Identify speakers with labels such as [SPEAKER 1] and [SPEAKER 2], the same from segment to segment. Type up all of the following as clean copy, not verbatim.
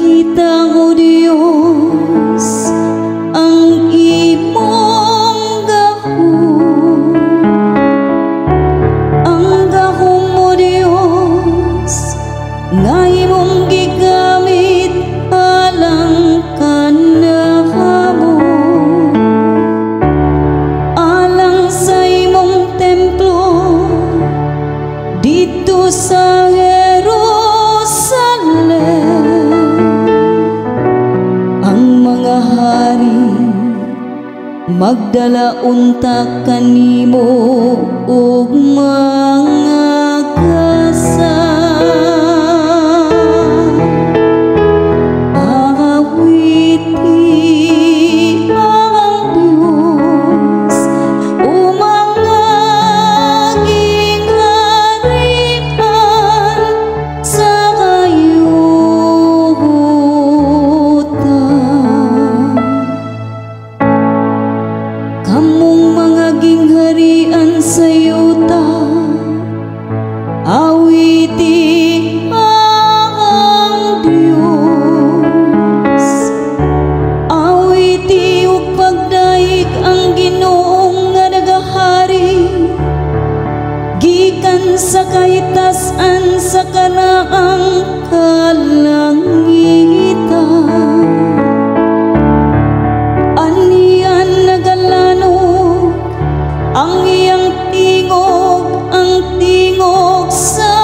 [SPEAKER 1] Kita o Diyos ang imong gahom, ang gahom mo Diyos nga imong gigamit alang kanamo, alang sa imong templo dito sa magdala unta kanimo og mga kasal. Awiti ang Diyos o mga gingharian sa kayutan. Kamong mga gingharian sa yuta, awiti ang Diyos. Awiti ug pagdaig ang Ginoong nga nagahari, gikan sa kahitasan sa kanaang kalangitan. Ang iyang tingog, ang tingog sa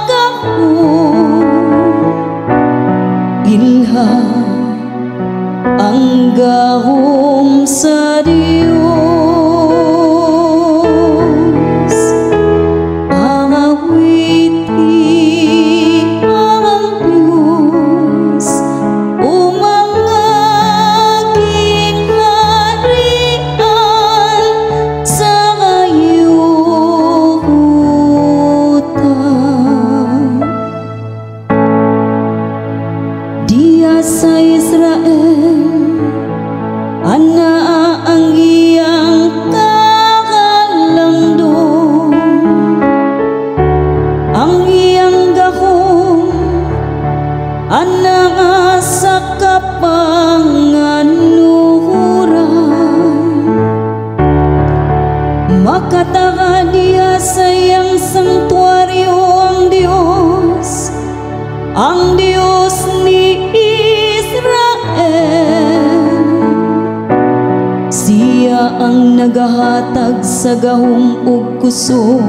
[SPEAKER 1] gahom, ilha ang gahom sa Diyos. Awiti ang Diyos o mga sa Israel, ana ang iyang kahalangdon, ang iyang gahom, ana nga sa kapanganuhuran. Makataga diya sa iyang sanktuaryo ang Diyos ni Israel. Siya ang nagahatag sa gahom ug kusog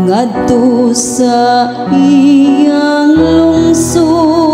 [SPEAKER 1] ngadto sa iyang lungsod.